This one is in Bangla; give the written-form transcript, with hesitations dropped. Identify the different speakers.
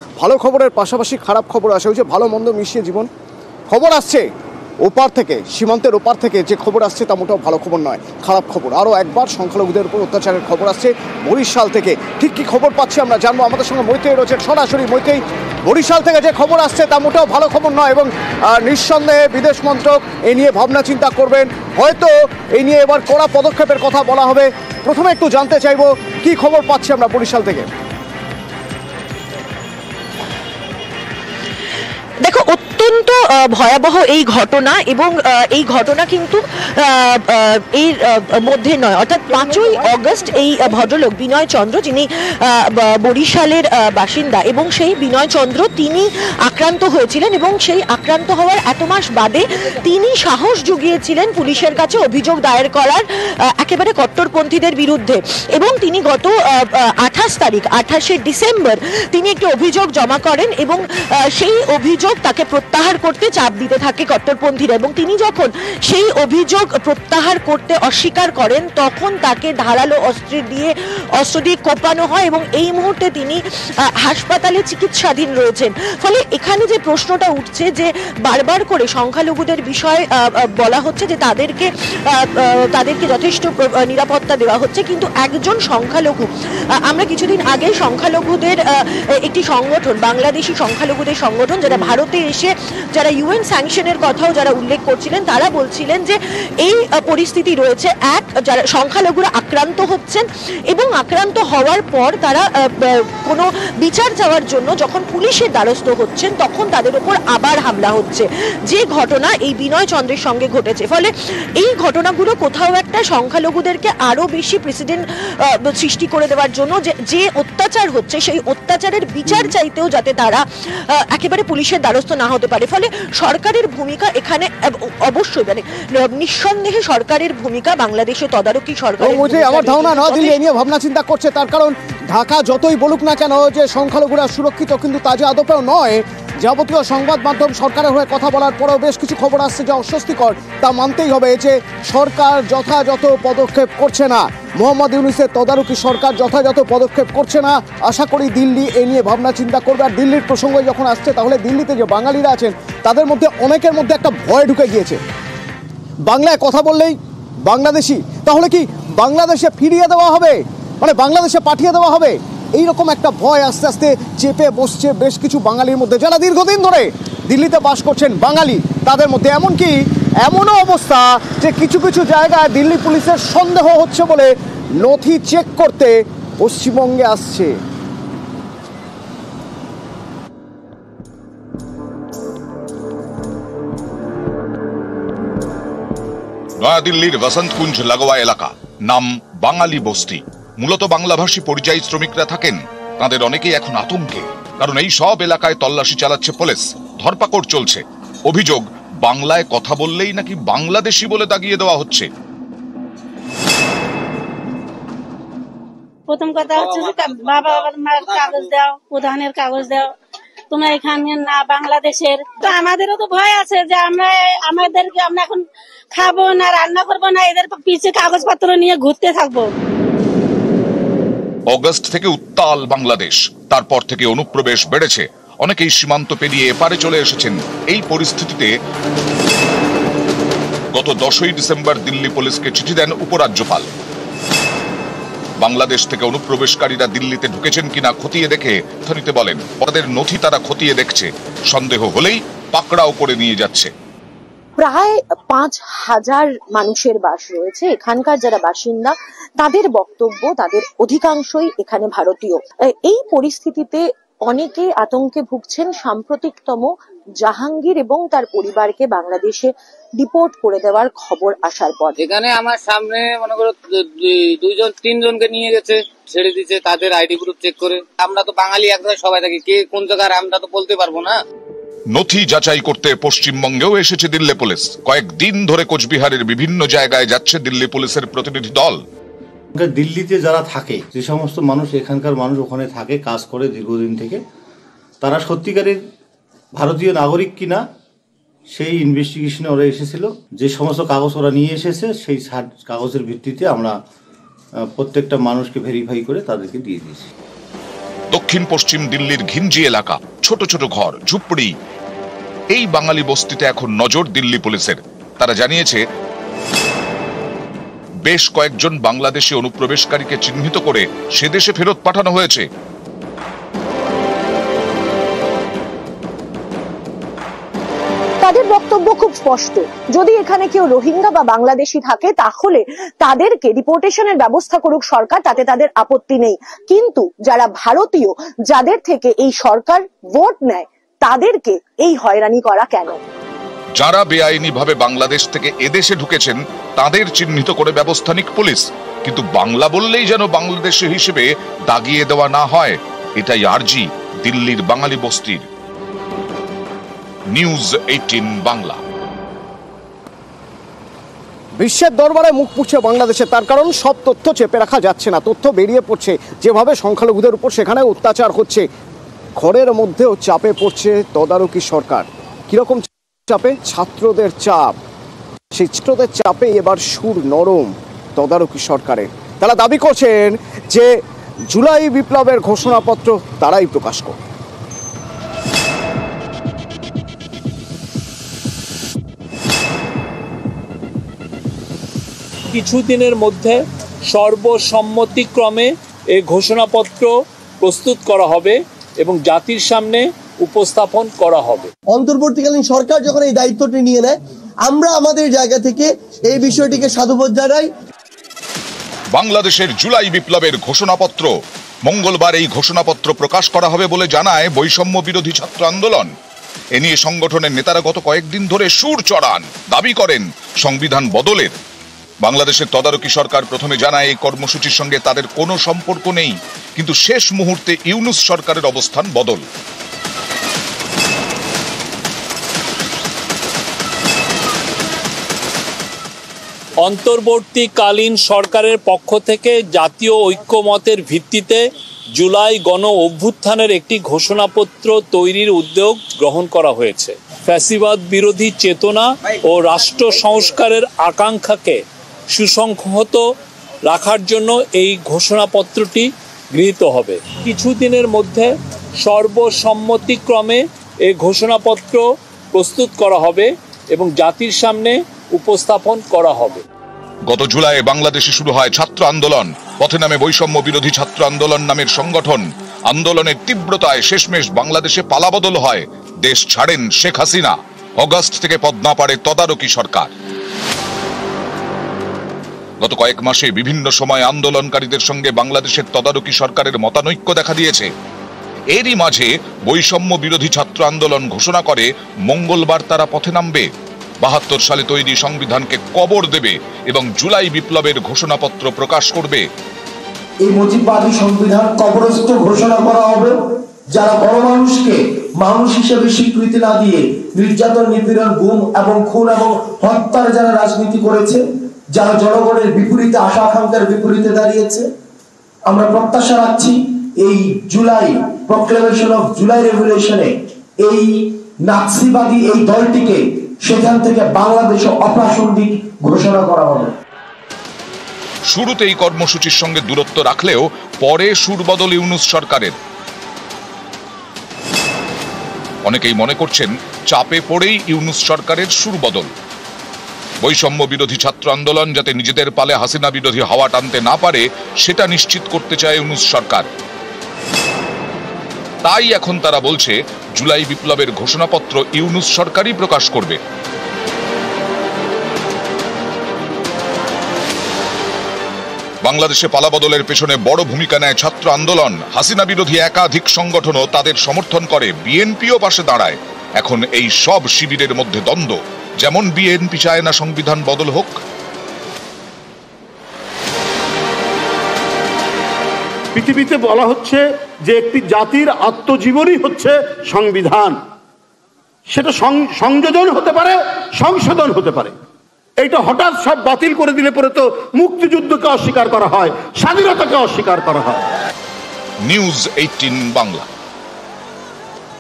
Speaker 1: ভালো খবরের পাশাপাশি খারাপ খবর আসে, ওই যে ভালো মন্দ মিশিয়ে জীবন। খবর আসছে ওপার থেকে, সীমান্তের ওপার থেকে যে খবর আসছে তা মোটেও ভালো খবর নয়, খারাপ খবর। আরও একবার সংখ্যালঘুদের উপর অত্যাচারের খবর আসছে বরিশাল থেকে। ঠিক কী খবর পাচ্ছি আমরা জানবো। আমাদের সঙ্গে মৈত্রী রয়েছে সরাসরি। মৈত্রী, বরিশাল থেকে যে খবর আসছে তা মোটেও ভালো খবর নয় এবং নিঃসন্দেহে বিদেশ মন্ত্রক এ নিয়ে ভাবনা চিন্তা করবেন, হয়তো এই নিয়ে এবার কড়া পদক্ষেপের কথা বলা হবে। প্রথমে একটু জানতে চাইবো কি খবর পাচ্ছি আমরা বরিশাল থেকে।
Speaker 2: দেখো, অত্যন্ত ভয়াবহ এই ঘটনা এবং এই ঘটনা কিন্তু এর মধ্যে নয়, অর্থাৎ 5ই অগস্ট এই ভদ্রলোক বিনয় চন্দ্র, যিনি বরিশালের বাসিন্দা, এবং সেই বিনয় চন্দ্র তিনি আক্রান্ত হয়েছিলেন এবং সেই আক্রান্ত হওয়ার এত মাস বাদে তিনি সাহস জুগিয়েছিলেন পুলিশের কাছে অভিযোগ দায়ের করার একেবারে কট্টরপন্থীদের বিরুদ্ধে। এবং তিনি গত 28শে ডিসেম্বর তিনি একটি অভিযোগ জমা করেন এবং সেই অভিযোগ তাকে প্রত্যাহার করতে চাপ দিতে থাকে কট্টরপন্থীরা। এবং তিনি যখন সেই অভিযোগ প্রত্যাহার করতে অস্বীকার করেন তখন তাকে ধারালো অস্ত্র দিয়ে কোপানো হয় এবং এই মুহূর্তে তিনি হাসপাতালে চিকিৎসাধীন রয়েছেন। ফলে এখানে যে প্রশ্নটা উঠছে যে বারবার করে সংখ্যালঘুদের বিষয়ে বলা হচ্ছে যে তাদেরকে যথেষ্ট নিরাপত্তা দেওয়া হচ্ছে, কিন্তু একজন সংখ্যালঘু, আমরা কিছুদিন আগে সংখ্যালঘুদের একটি সংগঠন, বাংলাদেশি সংখ্যালঘুদের সংগঠন, যারা ভারতে এসে যারা ইউএন স্যাংশনের কথাও যারা উল্লেখ করছিলেন, তারা বলছিলেন যে এই পরিস্থিতি রয়েছে, যারা সংখ্যালঘুরা আক্রান্ত হচ্ছেন এবং আক্রান্ত হওয়ার পর তারা কোনো বিচার চাওয়ার জন্য যখন পুলিশের দ্বারস্থ হচ্ছেন তখন তাদের উপর আবার হামলা হচ্ছে, যে ঘটনা এই বিনয় চন্দ্রের সঙ্গে ঘটেছে। ফলে এই ঘটনাগুলো কোথাও একটা সংখ্যালঘুদেরকে আরো বেশি প্রেসিডেন্ট সৃষ্টি করে দেওয়ার জন্য যে অত্যাচার হচ্ছে সেই অত্যাচারের বিচার চাইতেও যাতে তারা একেবারে পুলিশের দ্বারস্থ না হতে পারে। ফলে সরকারের ভূমিকা এখানে অবশ্যই, মানে নিঃসন্দেহে সরকারের ভূমিকা, বাংলাদেশে তদারকি সরকার।
Speaker 1: আমার ধারণা নয়াদিল্লি এ নিয়ে ভাবনা চিন্তা করছে, তার কারণ ঢাকা যতই বলুক না কেন যে সংখ্যালঘুরা সুরক্ষিত, কিন্তু তা যে আদপেও নয়। যাবতীয় সংবাদ মাধ্যম সরকারের হয়ে কথা বলার পরেও বেশ কিছু খবর আসছে যা অস্বস্তিকর, তা মানতেই হবে যে সরকার যথাযথ পদক্ষেপ করছে না। মোহাম্মদ ইউনূসের তদারকি সরকার যথাযথ পদক্ষেপ করছে না। আশা করি দিল্লি এ নিয়ে ভাবনা চিন্তা করবে। আর দিল্লির প্রসঙ্গ যখন আসছে, তাহলে দিল্লিতে যে বাঙালিরা আছেন তাদের মধ্যে অনেকের মধ্যে একটা ভয় ঢুকে গিয়েছে। বাংলায় কথা বললেই বাংলাদেশি, তাহলে কি বাংলাদেশে ফিরিয়ে দেওয়া হবে, মানে বাংলাদেশে পাঠিয়ে দেওয়া হবে, এইরকম একটা ভয় আস্তে আস্তে চেপে বসছে বেশ কিছু বাঙালির মধ্যে, যারা দীর্ঘদিন ধরে দিল্লিতে বাস করছেন বাঙালি তাদের মধ্যে। এমনকি এমনও অবস্থা যে কিছু কিছু জায়গায় দিল্লি পুলিশের সন্দেহ হচ্ছে বলে নথি চেক করতে পশ্চিমবঙ্গে আসছে।
Speaker 3: নয়াদিল্লির বসন্তকুঞ্জ লাগোয়া এলাকা, নাম বাঙালি বস্তি। মূলত বাংলাভাষী পরিযায়ী শ্রমিকরা থাকেন। তাদের অনেকেই এখন আতঙ্কে, কারণ এই সব এলাকায় তল্লাশি চালাচ্ছে পুলিশ, ধরপাকড় চলছে। অভিযোগ, বাংলায় কথা বললেই নাকি বাংলাদেশি বলে দাগিয়ে দেওয়া হচ্ছে।
Speaker 4: প্রথম কথা হচ্ছে যে বাবা মার কাগজ দাও, প্রধানের কাগজ দাও, তোমরা এখানে না বাংলাদেশের। তো আমাদেরও তো ভয় আছে যে আমরা এখন খাবো না, রান্না করবো না, এদের পিছে কাগজপত্র নিয়ে ঘুরতে থাকবো।
Speaker 3: অগস্ট থেকে উত্তাল বাংলাদেশ, তারপর থেকে অনুপ্রবেশ বেড়েছে। অনেকেই সীমান্ত পেরিয়ে এপারে চলে এসেছেন। এই পরিস্থিতিতে গত 10ই ডিসেম্বর দিল্লি পুলিশকে চিঠি দেন উপরাজ্যপাল। বাংলাদেশ থেকে অনুপ্রবেশকারীরা দিল্লিতে ঢুকেছেন কিনা খতিয়ে দেখে নিতে বলেন। তাদের নথি তারা খতিয়ে দেখছে, সন্দেহ হলেই পাকড়াও করে নিয়ে যাচ্ছে।
Speaker 2: প্রায় 5,000 মানুষের বাস রয়েছে এখানকার, যারা বাসিন্দা তাদের বক্তব্য, তাদের অধিকাংশই এখানে ভারতীয়। এই পরিস্থিতিতে অনেকে আতঙ্কে ভুগছেন। সাম্প্রতিকতম জাহাঙ্গীর এবং তার পরিবারকে বাংলাদেশে ডিপোর্ট করে দেওয়ার খবর আসার পর
Speaker 5: এখানে আমার সামনে মনে করো 2-3জনকে নিয়ে গেছে, ছেড়ে দিচ্ছে তাদের আইডি প্রুফ চেক করে। আমরা তো বাঙালি এক জায়গায় সবাই থাকি, কে কোন জায়গার আমরা তো বলতে পারবো না।
Speaker 3: নথি যাচাই করতে পশ্চিমবঙ্গেও এসেছে দিল্লি পুলিশ। কয়েকদিন ধরে কোচবিহারের বিভিন্ন জায়গায় যাচ্ছে দিল্লি পুলিশের প্রতিনিধি দল।
Speaker 6: দিল্লিতে যারা থাকে, যে সমস্ত মানুষ এখানকার মানুষ ওখানে থাকে, কাজ করে দীর্ঘদিন থেকে, তারা সত্যিকারের ভারতীয় নাগরিক কিনা সেই ইনভেস্টিগেশনে ওরা এসেছিল। যে সমস্ত কাগজ ওরা নিয়ে এসেছে সেই কাগজের ভিত্তিতে আমরা প্রত্যেকটা মানুষকে ভেরিফাই করে তাদেরকে দিয়ে দিয়েছি।
Speaker 3: দক্ষিণ পশ্চিম দিল্লির ঘিঞ্জি এলাকা, ছোট ছোট ঘর, ঝুপড়ি। এই বাঙালি বস্তিতে এখন নজর দিল্লি পুলিশের। তারা জানিয়েছে বেশ কয়েকজন বাংলাদেশি অনুপ্রবেশকারীকে চিহ্নিত করে সে দেশে ফেরত পাঠানো হয়েছে।
Speaker 2: তাদের বক্তব্য খুব স্পষ্ট, যদি এখানে কেউ রোহিঙ্গা বা বাংলাদেশি থাকে তাহলে তাদেরকে ডিপোর্টেশনের ব্যবস্থা করুক সরকার, তাতে তাদের আপত্তি নেই। কিন্তু যারা ভারতীয়, যাদের থেকে এই সরকার ভোট নেয়, তাদেরকে এই হয়রানি করা কেন?
Speaker 3: যারা বেআইনিভাবে বাংলাদেশ থেকে এদেশে ঢুকেছেন তাদের চিহ্নিত করে ব্যবস্থা নিক পুলিশ, কিন্তু বাংলা বললেই যেন বাংলাদেশি হিসেবে দাগিয়ে দেওয়া না হয়, এটাই আর্জি দিল্লির বাঙালি বস্তির। নিউজ 18 বাংলা।
Speaker 1: বিশ্বের দরবারে মুখ পুড়ছে বাংলাদেশে, তার কারণ সব তথ্য চেপে রাখা যাচ্ছে না। তথ্য বেরিয়ে পড়ছে, যেভাবে সংখ্যালঘুদের উপর সেখানে অত্যাচার হচ্ছে। ঘরের মধ্যেও চাপে পড়ছে তদারকি সরকার। কিরকম চাপে? ছাত্রদের চাপ। সেই ছাত্রদের চাপে এবার সুর নরম তদারকি সরকারের। তারা দাবি করছেন যে জুলাই বিপ্লবের ঘোষণাপত্র তারাই প্রকাশ করবে।
Speaker 7: কিছুদিনের মধ্যে সর্বসম্মতিক্রমে এই ঘোষণাপত্র প্রস্তুত করা হবে এবং জাতির সামনে উপস্থাপন করা হবে।
Speaker 8: অন্তর্বর্তীকালীন সরকার যখন এই দায়িত্বটি নিয়ে নেয়, আমরা আমাদের জায়গা থেকে এই বিষয়টিকে সাধুবাদ জানাই।
Speaker 3: বাংলাদেশের জুলাই বিপ্লবের ঘোষণাপত্র মঙ্গলবার এই ঘোষণাপত্র প্রকাশ করা হবে বলে জানায় বৈষম্য বিরোধী ছাত্র আন্দোলন। এ নিয়ে সংগঠনের নেতারা গত কয়েকদিন ধরে সুর চড়ান, দাবি করেন সংবিধান বদলের। বাংলাদেশের তদারকি সরকার প্রথমে জানায় এই কর্মসূচির সঙ্গে তাদের কোনো সম্পর্ক নেই, কিন্তু শেষ মুহূর্তে ইউনূস সরকারের অবস্থান বদল।
Speaker 7: অন্তর্বর্তীকালীন সরকারের পক্ষ থেকে জাতীয় ঐক্যমতের ভিত্তিতে জুলাই গণ অভ্যুত্থানের একটি ঘোষণাপত্র তৈরির উদ্যোগ গ্রহণ করা হয়েছে। ফ্যাসিবাদ বিরোধী চেতনা ও রাষ্ট্র সংস্কারের আকাঙ্ক্ষাকে সুসংহত রাখার জন্য এই ঘোষণাপত্রটি গৃহীত হবে। কিছুদিনের মধ্যে সর্বসম্মতিক্রমে এই ঘোষণাপত্র প্রস্তুত করা হবে এবং জাতির সামনে উপস্থাপন করা হবে।
Speaker 3: গত জুলাই বাংলাদেশে শুরু হয় ছাত্র আন্দোলন। পথে নামে বৈষম্য বিরোধী ছাত্র আন্দোলন নামের সংগঠন। আন্দোলনের তীব্রতায় শেষমেশ বাংলাদেশে পালাবদল হয়। দেশ ছাড়েন শেখ হাসিনা। অগাস্ট থেকে পদ না পারে তদারকি সরকার। গত কয়েক মাসে বিভিন্ন সময় আন্দোলনকারীদের সঙ্গে বাংলাদেশের তদারকি সরকারের মতানৈক্য দেখা দিয়েছে। এরই মাঝে বৈষম্য বিরোধী ছাত্র আন্দোলন ঘোষণা করে মঙ্গলবার তারা পথে নামবে, ৭২ সালে তৈরি সংবিধানকে কবর দেবে এবং জুলাই বিপ্লবের ঘোষণাপত্র প্রকাশ করবে।
Speaker 8: এই মুজিববাদী সংবিধান কবরস্থ ঘোষণা করা হবে। যারা বড় মানুষকে মানুষ হিসেবে স্বীকৃতি না দিয়ে নির্যাতন, নিপীড়ন, গুম এবং খুন এবং হত্যার যারা রাজনীতি করেছে, যারা জনগণের বিপরীতে, আশা আকাঙ্ক্ষার বিপরীতে দাঁড়িয়েছে, আমরা প্রত্যাশা রাখছি এই জুলাই প্রক্লেমেশন অফ জুলাই রেভলিউশনে এই নাৎসিবাদী এই দলটিকে সেখান থেকে বাংলাদেশে অপ্রাসঙ্গিক ঘোষণা করা হবে।
Speaker 3: শুরুতে এই কর্মসূচির সঙ্গে দূরত্ব রাখলেও পরে সুরবদল ইউনূস সরকারের। অনেকেই মনে করছেন চাপে পড়েই ইউনূস সরকারের সুরবদল। বৈষম্য বিরোধী ছাত্র আন্দোলন যাতে নিজেদের পালে হাসিনা বিরোধী হাওয়া টানতে না পারে সেটা নিশ্চিত করতে চায় ইউনূস সরকার। তাই এখন তারা বলছে জুলাই বিপ্লবের ঘোষণাপত্র ইউনূস সরকারই প্রকাশ করবে। বাংলাদেশে পালাবদলের পেছনে বড় ভূমিকা নেয় ছাত্র আন্দোলন। হাসিনা বিরোধী একাধিক সংগঠনও তাদের সমর্থন করে, বিএনপিও পাশে দাঁড়ায়। এখন এই সব শিবিরের মধ্যে দ্বন্দ্ব। যেমন বিএনপি চায় না সংবিধান বদল হোক,
Speaker 9: পৃথিবীতে বলা হচ্ছে যে একটি জাতির আত্মজীবনই হচ্ছে সংবিধান। সেটা সংযোজন হতে পারে, সংশোধন হতে পারে। এইটা হঠাৎ সব বাতিল করে দিলে পরে তো মুক্তিযুদ্ধকে অস্বীকার করা হয়, স্বাধীনতাকে অস্বীকার করা হয়।
Speaker 3: নিউজ 18 বাংলা।